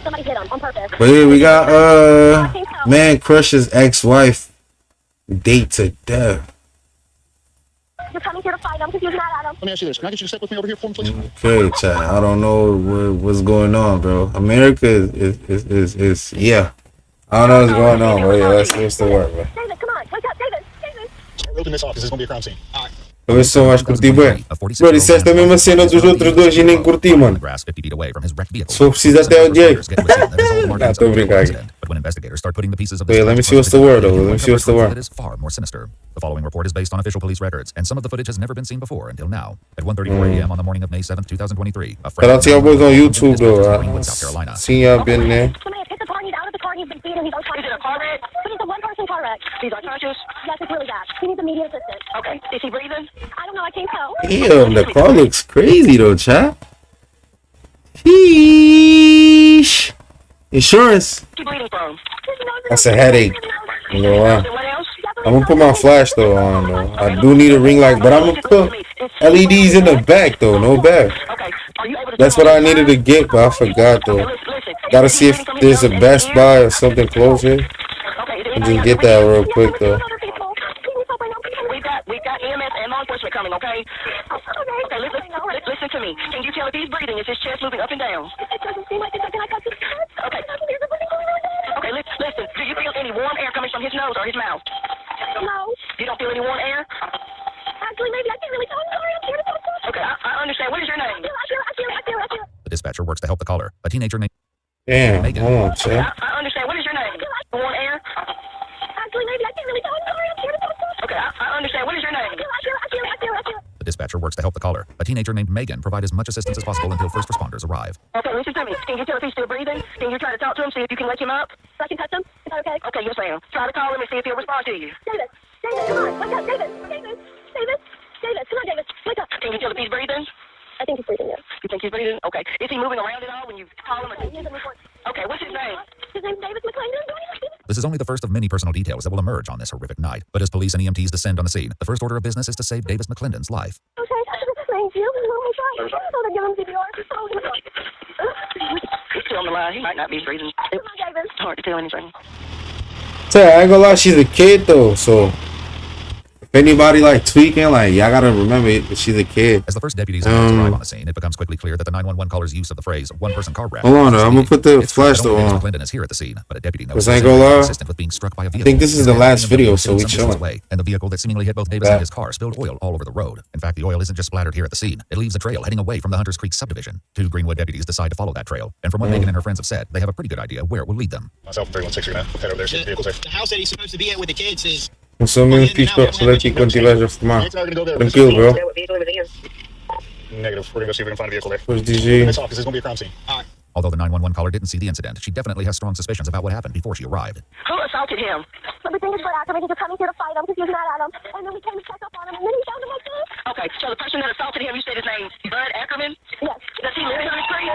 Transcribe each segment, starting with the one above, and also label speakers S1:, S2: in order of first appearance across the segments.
S1: Somebody hit him on purpose.
S2: But yeah, we got man crushes ex-wife date to death.
S1: You're coming here to fight him because you're mad at him.
S3: Let me ask you this. Can I get you to step with me over here for me, please?
S2: Okay, chat. I don't know what's going on, bro. America is yeah. I don't know what's going on, bro. Yeah, what's the word, bro?
S1: David, come on. Wake up, David. David.
S3: We're open this off because this is going to be a crime scene. All right.
S2: Eu só acho que curti bem. Bro, disseste a mesma cena dos outros dois e nem curti, mano. Se for preciso até o Jay. Nah, tô brincando. Wait, let me see what's the word, though. Let me see what's the word.
S4: It is far more sinister. The following report is based on official police records, and some of the footage has never been seen before until now. At 1:34 a.m. on the morning of May 7th, 2023, a
S2: Shout out to y'all boys on YouTube, though.
S4: South Carolina.
S2: Seen y'all been there.
S1: Somebody has hit the car. He's out of the car. He's been beaten. He's unconscious. Is it a car wreck? But it's a one-person car wreck. He's unconscious? Yes, it's really bad. He needs immediate assistance. Okay. Is he breathing? I don't know. I can't tell.
S2: Damn, the car looks crazy, though, chat. Sheesh. Insurance.
S1: Where's he bleeding from?
S2: That's a headache. You know why?
S1: What else?
S2: I'm gonna put my flash though on though. I do need a ring light, but I'm gonna put LEDs in the back though, no back.
S1: Okay. Are you able to
S2: That's what I needed to get, but I forgot though. Gotta see if there's a Best Buy or something close here. And just get that real quick though.
S1: We've got EMS and law enforcement coming, okay? Okay, listen to me. Can you tell if he's breathing? Is his chest moving up and down? It doesn't seem like it. Can I touch his chest? Okay. Okay, listen. Do you feel any warm air coming from his nose or his mouth? No. You don't feel any warm air? Actually, maybe. I can't really tell. I'm sorry. I'm scared to touch him. Okay, I understand. What is your name? I feel.
S4: The dispatcher works to help the caller, a teenager named
S2: Damn, hold on,
S1: Okay,
S2: chat.
S1: I understand. What is your name? Warm air? Actually, maybe. I can't really tell. I'm sorry. I'm scared to touch him. Okay, I understand. What is your name? I feel.
S4: The dispatcher works to help the caller, a teenager named Megan, provide as much assistance as possible until first responders arrive.
S1: Okay, listen to me. Can you tell if he's still breathing? Can you try to talk to him, see if you can wake him up? So I can touch him? Is that okay? Okay, yes, ma'am. Try to call him and see if he'll respond to you. David, come on. Wake up, David. Come on, David. Wake up. Can you tell if he's breathing? I think he's breathing, yes. You think he's breathing? Okay. Is he moving around at all when you call him? Okay, what's his name? His name's David McClendon.
S4: This is only the first of many personal details that will emerge on this horrific night. But as police and EMTs descend on the scene, the first order of business is to save Davis McClendon's life.
S1: Okay, thank you. Oh, my God. Oh, they're giving him CPR. Oh, my God. He's still on the line. He might not be breathing. Come on, David. It's hard to tell anything.
S2: Say, I ain't gonna lie, she's a kid though, so if anybody like tweaking, like y'all gotta remember she's a kid.
S4: As the first deputies arrive on the scene, it becomes quickly clear that the 911 caller's use of the phrase "one-person car wreck."
S2: Hold on, though. I'm gonna put the
S4: It's true
S2: flash
S4: that
S2: though
S4: only Davis
S2: on.
S4: McClendon is here at the scene, but a deputy knows
S2: Cause I ain't gonna lie,
S4: consistent with being struck by a vehicle.
S2: I think this is the last video, so we
S4: Some distance
S2: chilling.
S4: away, and the vehicle that seemingly hit both Davis and his car spilled oil all over the road. In fact, the oil isn't just splattered here at the scene; it leaves a trail heading away from the Hunters Creek subdivision. Two Greenwood deputies decide to follow that trail, and from what Megan and her friends have said, they have a pretty good idea where it will lead them.
S3: Myself and 316 are going to head over there, see if the vehicle's there.
S5: The house that he's supposed to be at with the kids is...
S2: Consumem pistola aqui quando tiver já fumar.
S3: It's not going to go there.
S2: Tranquilo, bro.
S3: Negative. We're going to go see if we can find a vehicle there.
S2: Depois
S3: Open
S2: DG.
S3: this off because this is going to be a crime scene.
S5: All right.
S4: Although the 911 caller didn't see the incident, she definitely has strong suspicions about what happened before she arrived.
S1: Who assaulted him? But we think it's for accident. He's just coming here to fight him because he was mad at him. And then we came to check up on him, and then he found him like this. Okay, so the person that assaulted him, you said his name Bud Ackerman? Yes. Does he live in the street?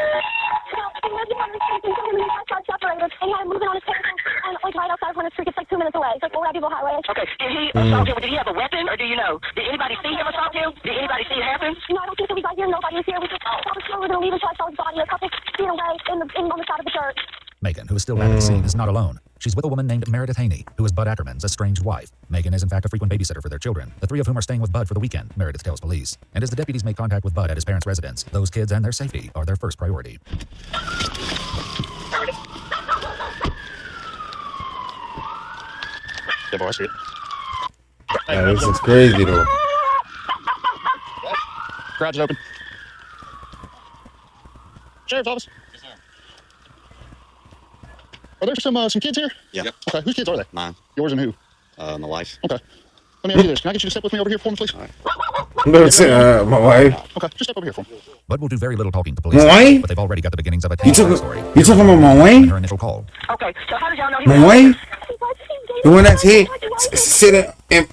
S1: No, he lives in the street. He's in the outside separated, and he had him moving on his table, and like right outside of Hunter Street. It's like 2 minutes away. It's like Old Abbeville Highway. Okay, did he assault him? Did he have a weapon, or do you know? Did anybody see him assault him? Did anybody see it happen? No, I don't think so. We got here. Nobody was here. We just thought we were going to leave until I saw his body a couple feet away on the side of the church.
S4: Megan, who is still at the scene, is not alone. She's with a woman named Meredith Haney, who is Bud Ackerman's estranged wife. Megan is in fact a frequent babysitter for their children, the three of whom are staying with Bud for the weekend, Meredith tells police. And as the deputies make contact with Bud at his parents' residence, those kids and their safety are their first priority.
S3: Yeah, boy, I see it.
S2: Yeah, this is crazy though.
S3: Garage is open. Sheriff's office.
S6: Yes, sir.
S3: Are there some kids here?
S6: Yeah. Yep.
S3: Okay, whose kids are they?
S6: Mine.
S3: Yours and who?
S6: My wife.
S3: Okay. Let me ask you this. Can I get you to step with me over here for me, please?
S6: All right.
S2: My wife.
S3: Okay, just step over here for me.
S4: Bud will do very little talking to police,
S2: My wife?
S4: but they've already got the beginnings of a
S2: You
S4: terrible
S2: took
S4: story.
S2: you talking about my
S4: In
S2: wife?
S4: her initial call.
S1: Okay, so how did y'all know he
S2: My wife? The one that's here sitting in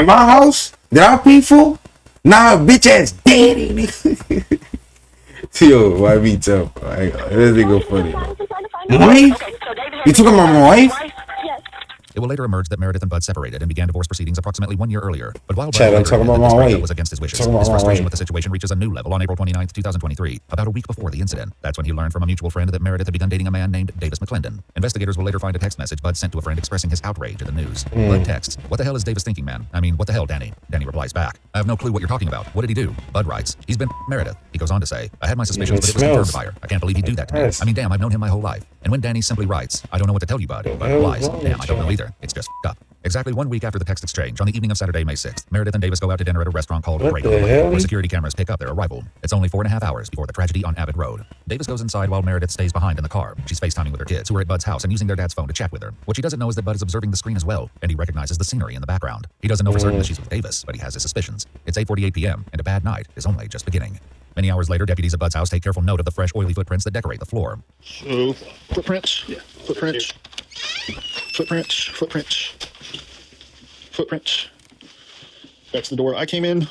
S2: my house that I pay for? Nah, bitch ass daddy, nigga. Yo, why be tough? This nigga funny. My wife?
S1: Okay, so David
S2: You talking about my wife?
S1: Yes.
S4: It will later emerge that Meredith and Bud separated and began divorce proceedings approximately 1 year earlier. But while Bud
S2: Chat, I'm
S4: later
S2: talking
S4: admitted
S2: about
S4: that
S2: my
S4: this breakup
S2: weight.
S4: was against his wishes,
S2: Talking about
S4: his
S2: my
S4: frustration
S2: weight.
S4: with the situation reaches a new level on April 29th, 2023, about a week before the incident. That's when he learned from a mutual friend that Meredith had begun dating a man named Davis McClendon. Investigators will later find a text message Bud sent to a friend expressing his outrage at the news. Bud texts, "What the hell is Davis thinking, man? I mean, what the hell, Danny?" Danny replies back, "I have no clue what you're talking about. What did he do?" Bud writes, "He's been Meredith." He goes on to say, "I had my suspicions, but it was confirmed by her. I can't believe he'd do that to me.
S2: Yes.
S4: I mean, damn, I've known him my whole life." And when Danny simply writes, "I don't know what to tell you, Bud," Bud replies, "Damn, I don't know either. It's just f***ed up." Exactly 1 week after the text exchange, on the evening of Saturday, May 6th, Meredith and Davis go out to dinner at a restaurant called
S2: What
S4: Break
S2: the
S4: on the Lake,
S2: hell?
S4: where security cameras pick up their arrival. It's only 4.5 hours before the tragedy on Abbott Road. Davis goes inside while Meredith stays behind in the car. She's FaceTiming with her kids, who are at Bud's house and using their dad's phone to chat with her. What she doesn't know is that Bud is observing the screen as well, and he recognizes the scenery in the background. He doesn't know for certain that she's with Davis, but he has his suspicions. It's 8:48 p.m., and a bad night is only just beginning. Many hours later, deputies at Bud's house take careful note of the fresh, oily footprints that decorate the floor.
S3: So, footprints. Yeah. Footprints. Footprints. Footprints. Footprints. That's the door I came in.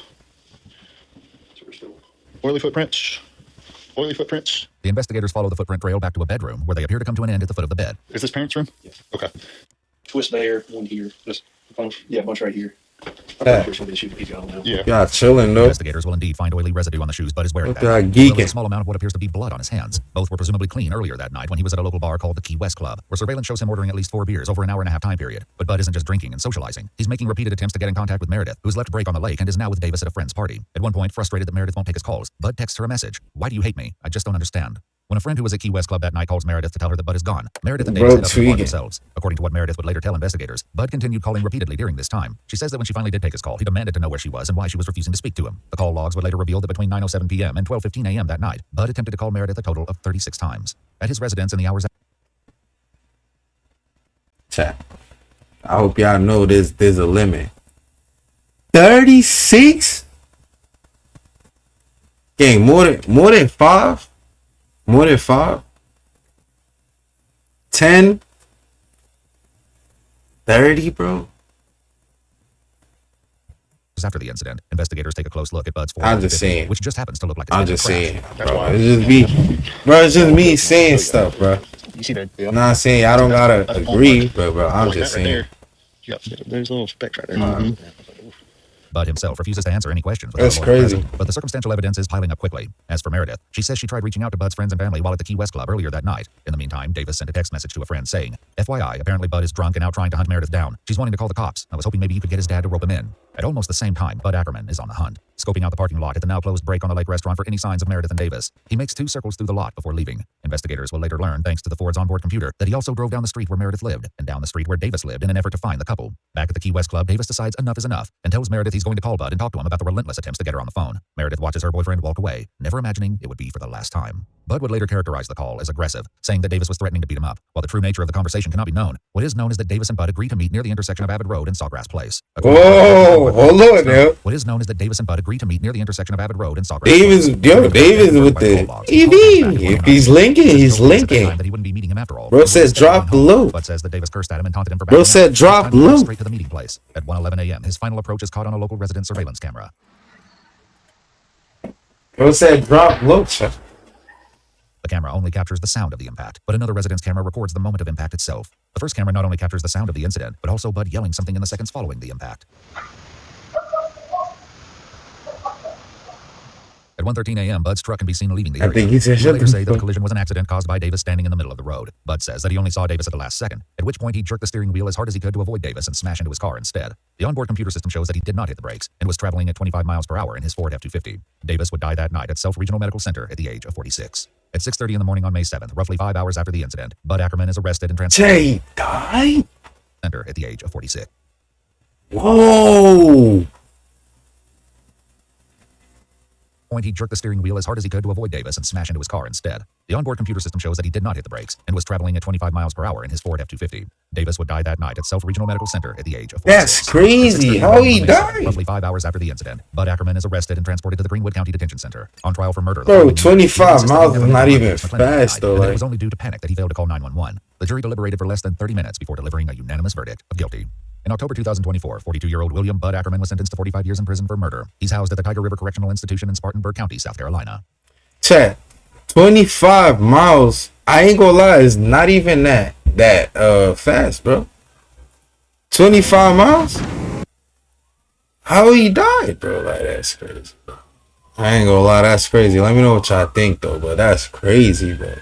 S3: Oily footprints. Oily footprints.
S4: The investigators follow the footprint trail back to a bedroom, where they appear to come to an end at the foot of the bed.
S3: Is this parents' room?
S6: Yes.
S3: Okay.
S6: Twist there, one here. Just a bunch. Yeah, a bunch right here. I'm
S2: Yeah.
S6: pretty sure they shoot these out now.
S3: Yeah.
S2: Y'all chilling though.
S4: Investigators will indeed find oily residue on the shoes Bud is wearing
S2: Look
S4: that
S2: at
S4: night,
S2: that
S4: as well as
S2: geeking.
S4: a small amount of what appears to be blood on his hands. Both were presumably clean earlier that night when he was at a local bar called the Key West Club, where surveillance shows him ordering at least 4 beers over an hour-and-a-half time period. But Bud isn't just drinking and socializing. He's making repeated attempts to get in contact with Meredith, who's left Break on the Lake and is now with Davis at a friend's party. At one point, frustrated that Meredith won't take his calls, Bud texts her a message. "Why do you hate me? I just don't understand." When a friend who was at Key West Club that night calls Meredith to tell her that Bud is gone, Meredith and Davis
S2: Bro,
S4: head up to the bar
S2: tweaking.
S4: themselves. According to what Meredith would later tell investigators, Bud continued calling repeatedly during this time. She says that when she finally did take his call, he demanded to know where she was and why she was refusing to speak to him. The call logs would later reveal that between 9:07 p.m. and 12:15 a.m. that night, Bud attempted to call Meredith a total of 36 times. At his residence in the hours
S2: Chat. I hope y'all know there's a limit. 36? Gang, more than 5? More than 5? 10? 30, bro?
S4: after the incident, investigators take a close look at Bud's Ford
S2: I'm just
S4: F-150,
S2: saying.
S4: which just happens to look like a
S2: I'm
S4: standard
S2: just
S4: crash.
S2: saying, bro. It's just me saying stuff, bro.
S3: You see that? Yeah.
S2: I'm not saying I don't gotta agree, but bro, I'm
S3: Like
S2: just
S3: that right
S2: saying.
S3: there. Yep. There's a little speck right there.
S4: Bud himself refuses to answer any questions.
S2: That's
S4: without a lawyer
S2: crazy.
S4: present, but the circumstantial evidence is piling up quickly. As for Meredith, she says she tried reaching out to Bud's friends and family while at the Key West Club earlier that night. In the meantime, Davis sent a text message to a friend saying, "FYI, apparently Bud is drunk and out trying to hunt Meredith down. She's wanting to call the cops. I was hoping maybe you could get his dad to rope him in." At almost the same time, Bud Ackerman is on the hunt, scoping out the parking lot at the now-closed Break on the Lake restaurant for any signs of Meredith and Davis. He makes 2 circles through the lot before leaving. Investigators will later learn, thanks to the Ford's onboard computer, that he also drove down the street where Meredith lived and down the street where Davis lived in an effort to find the couple. Back at the Key West Club, Davis decides enough is enough and tells Meredith he's going to call Bud and talk to him about the relentless attempts to get her on the phone. Meredith watches her boyfriend walk away, never imagining it would be for the last time. Bud would later characterize the call as aggressive, saying that Davis was threatening to beat him up. While the true nature of the conversation cannot be known, what is known is that Davis and Bud agreed to meet near the intersection of Abbott Road and Sawgrass Place.
S2: Whoa, hold on now.
S4: What is known is that Davis and Bud agreed to meet near the intersection of Abbott Road and Sawgrass
S2: Davis,
S4: Place.
S2: yo, Davis with the EV. If he's linking, he's linking.
S4: That he wouldn't be meeting him after all.
S2: Bro says drop below.
S4: Bud says that Davis cursed at him and taunted him for
S2: Bro
S4: backing
S2: said
S4: out.
S2: drop
S4: It's time to go
S2: low.
S4: straight to the meeting place. At 1:11 a.m., his final approach is caught on a local resident surveillance camera.
S2: Bro said drop low. Chat.
S4: The camera only captures the sound of the impact, but another resident's camera records the moment of impact itself. The first camera not only captures the sound of the incident, but also Bud yelling something in the seconds following the impact. At 1:13 a.m., Bud's truck can be seen leaving the
S2: I
S4: area.
S2: think he said,
S4: He
S2: "Shut
S4: later
S2: the
S4: say that the
S2: fuck."
S4: collision was an accident caused by Davis standing in the middle of the road. Bud says that he only saw Davis at the last second, at which point he jerked the steering wheel as hard as he could to avoid Davis and smash into his car instead. The onboard computer system shows that he did not hit the brakes and was traveling at 25 miles per hour in his Ford F-250. Davis would die that night at Self Regional Medical Center at the age of 46. At 6:30 in the morning on May 7th, roughly 5 hours after the incident, Bud Ackerman is arrested and transported
S2: Jay died?
S4: center at the age of 46.
S2: Whoa.
S4: He jerked the steering wheel as hard as he could to avoid Davis and smash into his car instead. The onboard computer system shows that he did not hit the brakes and was traveling at 25 miles per hour in his Ford F-250. Davis would die that night at Self Regional Medical Center at the age of 46.
S2: That's crazy. How he died?
S4: Roughly 5 hours after the incident, Bud Ackerman is arrested and transported to the Greenwood County Detention Center on trial for murder.
S2: Bro,
S4: The following year,
S2: 25
S4: he insisted
S2: miles
S4: he
S2: is
S4: never
S2: not
S4: knew
S2: even
S4: Davis McClendon
S2: fast,
S4: died,
S2: though,
S4: and that
S2: like-
S4: it was only due to panic that he failed to call 911. The jury deliberated for less than 30 minutes before delivering a unanimous verdict of guilty. In October 2024, 42-year-old William Bud Ackerman was sentenced to 45 years in prison for murder. He's housed at the Tiger River Correctional Institution in Spartanburg County, South Carolina.
S2: Chat. 25 miles. I ain't gonna lie, it's not even that fast, bro. 25 miles? How he died, bro? Like, that's crazy, bro. I ain't gonna lie, that's crazy. Let me know what y'all think, though, but that's crazy, bro.